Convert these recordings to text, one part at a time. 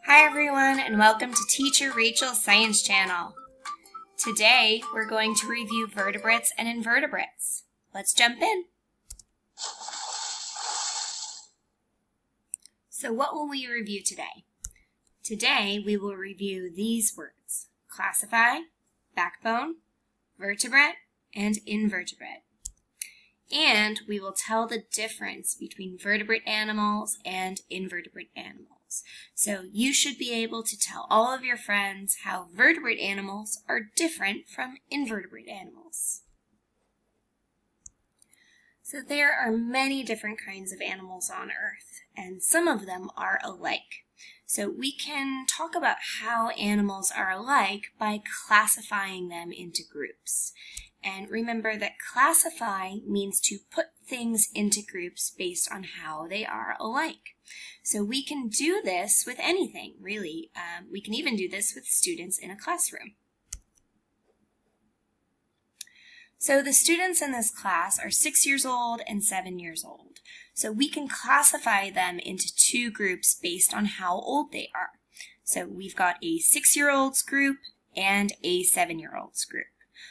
Hi everyone, and welcome to Teacher Rachel's Science Channel. Today we're going to review vertebrates and invertebrates. Let's jump in. So what will we review today? Today we will review these words: classify, backbone, vertebrate, and invertebrate. And we will tell the difference between vertebrate animals and invertebrate animals. So you should be able to tell all of your friends how vertebrate animals are different from invertebrate animals. So there are many different kinds of animals on Earth, and some of them are alike. So we can talk about how animals are alike by classifying them into groups. And remember that classify means to put things into groups based on how they are alike. So we can do this with anything, really. We can even do this with students in a classroom. So the students in this class are 6 years old and 7 years old. So we can classify them into two groups based on how old they are. So we've got a 6-year-olds group and a 7-year-olds group.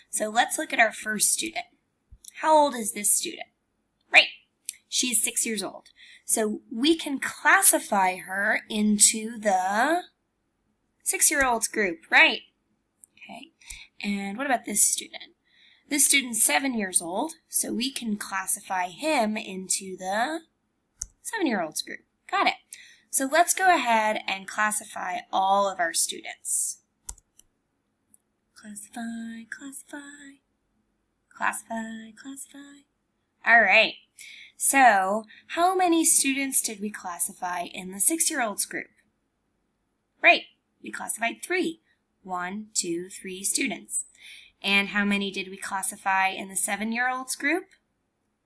So let's look at our first student. How old is this student? Right, she's 6 years old. So we can classify her into the 6-year-olds group, right? Okay, and what about this student? This student's 7 years old, so we can classify him into the 7-year-olds group. Got it. So let's go ahead and classify all of our students. Classify, classify, classify, classify. All right. So how many students did we classify in the 6-year-olds group? Right. We classified 3. 1, 2, 3 students. And how many did we classify in the 7-year-olds group?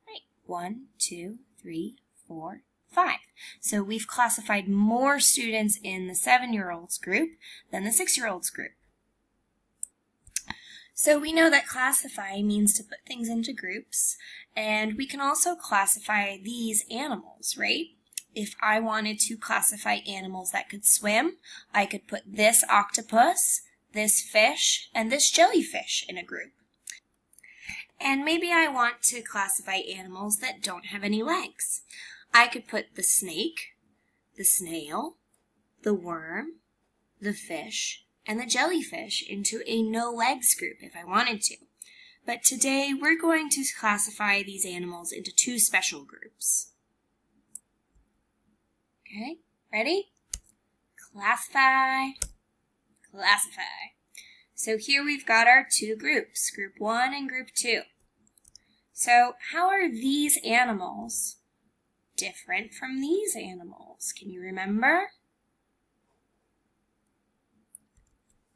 Right. 1, 2, 3, 4, 5. So we've classified more students in the 7-year-olds group than the 6-year-olds group. So we know that classify means to put things into groups, and we can also classify these animals, right? If I wanted to classify animals that could swim, I could put this octopus, this fish, and this jellyfish in a group. And maybe I want to classify animals that don't have any legs. I could put the snake, the snail, the worm, the fish, and the jellyfish into a no legs group if I wanted to. But today we're going to classify these animals into two special groups. Okay, ready? Classify, classify. So here we've got our two groups, group 1 and group 2. So how are these animals different from these animals? Can you remember?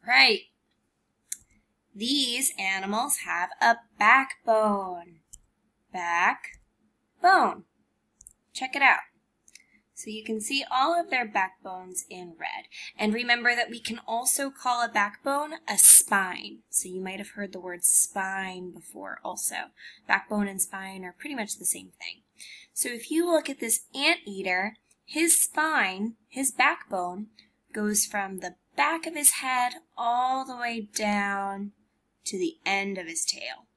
Right. These animals have a backbone. Backbone. Check it out. So you can see all of their backbones in red. And remember that we can also call a backbone a spine. So you might have heard the word spine before also. Backbone and spine are pretty much the same thing. So if you look at this anteater, his spine, his backbone, goes from the back of his head all the way down to the end of his tail.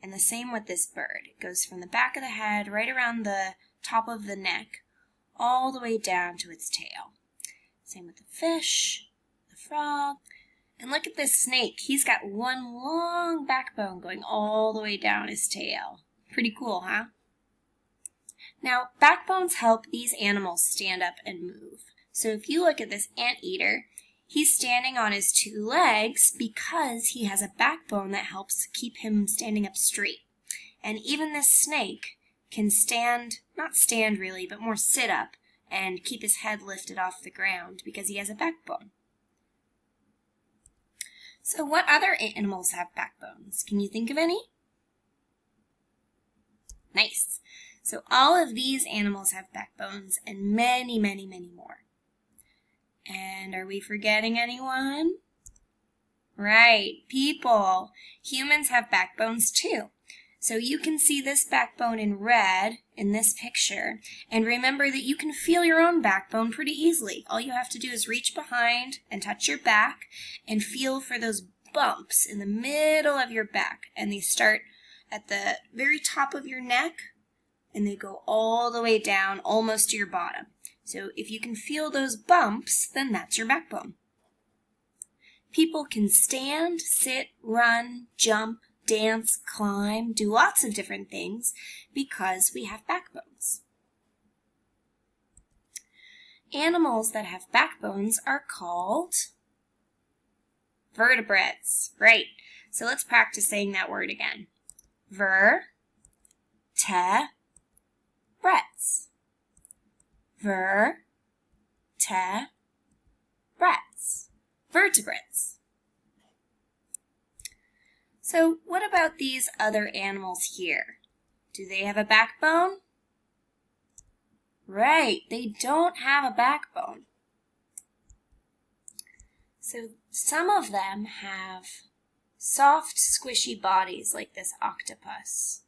And the same with this bird. It goes from the back of the head right around the top of the neck all the way down to its tail. Same with the fish, the frog, and look at this snake. He's got one long backbone going all the way down his tail. Pretty cool, huh? Now, backbones help these animals stand up and move. So if you look at this anteater, he's standing on his 2 legs because he has a backbone that helps keep him standing up straight. And even this snake can stand, not stand really, but more sit up and keep his head lifted off the ground because he has a backbone. So what other animals have backbones? Can you think of any? Nice. So all of these animals have backbones and many, many, many more. And are we forgetting anyone? Right, people. Humans have backbones too. So you can see this backbone in red in this picture, and remember that you can feel your own backbone pretty easily. All you have to do is reach behind and touch your back and feel for those bumps in the middle of your back, and they start at the very top of your neck and they go all the way down almost to your bottom. So if you can feel those bumps, then that's your backbone. People can stand, sit, run, jump, dance, climb, do lots of different things because we have backbones. Animals that have backbones are called vertebrates. Right. So let's practice saying that word again. Vertebrates. Vertebrates. Vertebrates. So what about these other animals here? Do they have a backbone? Right, they don't have a backbone. So some of them have soft, squishy bodies like this octopus.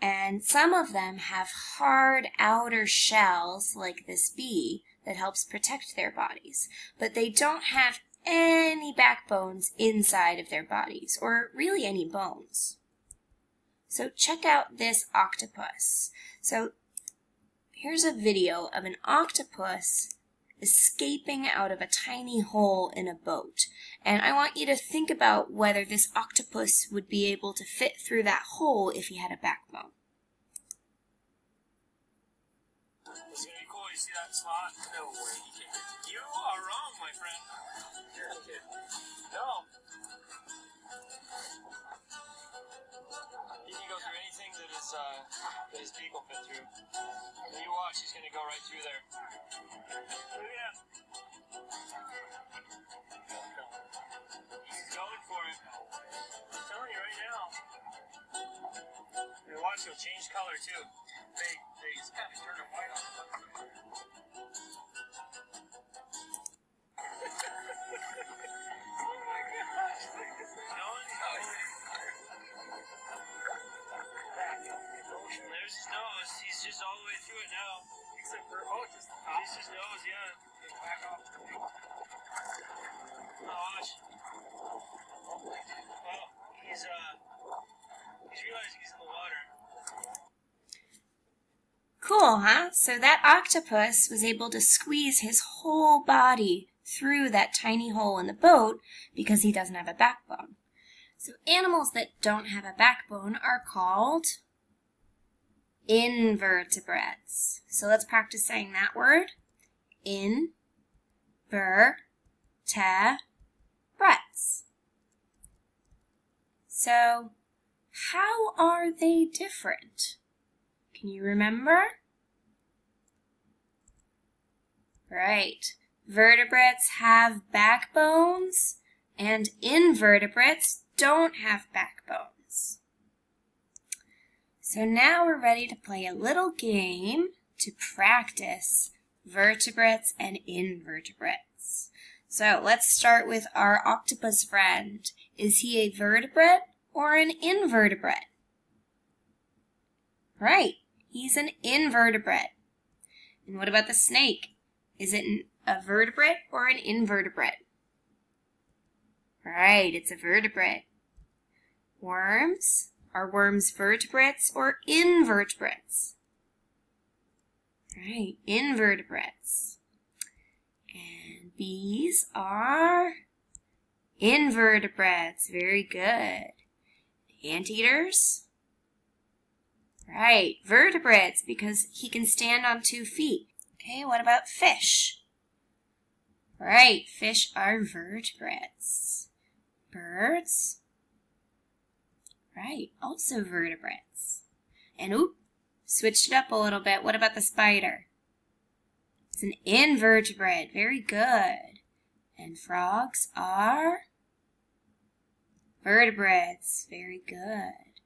And some of them have hard outer shells like this bee that helps protect their bodies. But they don't have any backbones inside of their bodies, or really any bones. So check out this octopus. So here's a video of an octopus escaping out of a tiny hole in a boat. And I want you to think about whether this octopus would be able to fit through that hole if he had a backbone. It's gonna be cool. You see that slot? No way. You are wrong, my friend. You're a kid. No. He can go through anything that his beak will fit through. And you watch, he's gonna go right through there. Look at him. He's going for it. I'm telling you right now. You watch, he'll change color too. They just kind of turn it white on him. There's his nose. He's just all the way through it now. Except for, just the top. It's his nose, yeah. Back off. Oh, watch. Well, he's realizing he's in the water. Cool, huh? So that octopus was able to squeeze his whole body through that tiny hole in the boat because he doesn't have a backbone. So animals that don't have a backbone are called invertebrates. So let's practice saying that word. Invertebrates. So how are they different? Can you remember? Right. Vertebrates have backbones and invertebrates don't have backbones. So now we're ready to play a little game to practice vertebrates and invertebrates. So let's start with our octopus friend. Is he a vertebrate or an invertebrate? Right, he's an invertebrate. And what about the snake? Is it a vertebrate or an invertebrate? Right, it's a vertebrate. Worms? Are worms vertebrates or invertebrates? Right, invertebrates. And bees are invertebrates. Very good. Anteaters? Right, vertebrates, because he can stand on 2 feet. Okay, what about fish? Right, fish are vertebrates. Birds? Right, also vertebrates. And oop, switched it up a little bit. What about the spider? It's an invertebrate. Very good. And frogs are vertebrates. Very good.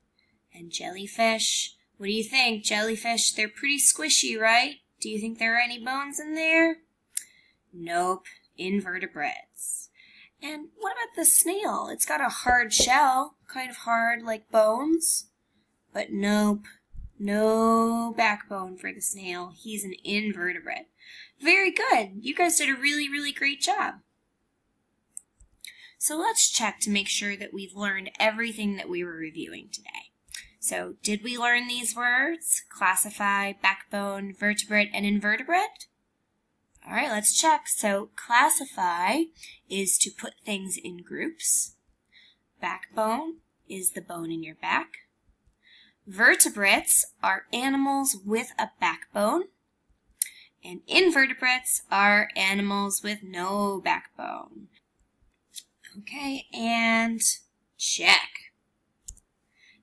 And jellyfish? What do you think? Jellyfish, they're pretty squishy, right? Do you think there are any bones in there? Nope, invertebrates. And what about the snail? It's got a hard shell, kind of hard like bones. But nope, no backbone for the snail. He's an invertebrate. Very good. You guys did a really, really great job. So let's check to make sure that we've learned everything that we were reviewing today. So did we learn these words? Classify, backbone, vertebrate, and invertebrate? All right, let's check. So classify is to put things in groups. Backbone is the bone in your back. Vertebrates are animals with a backbone. And invertebrates are animals with no backbone. Okay, and check.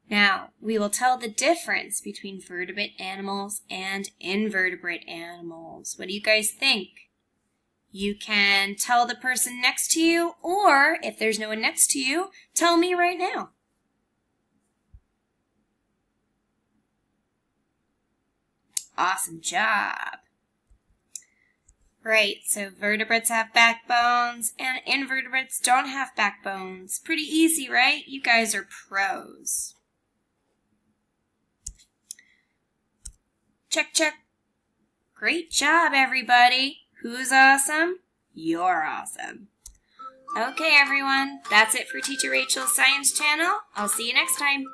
Now, we will tell the difference between vertebrate animals and invertebrate animals. What do you guys think? You can tell the person next to you, or if there's no one next to you, tell me right now. Awesome job. Right, so vertebrates have backbones and invertebrates don't have backbones. Pretty easy, right? You guys are pros. Check, check. Great job, everybody. Who's awesome? You're awesome. Okay, everyone. That's it for Teacher Rachel's Science Channel. I'll see you next time.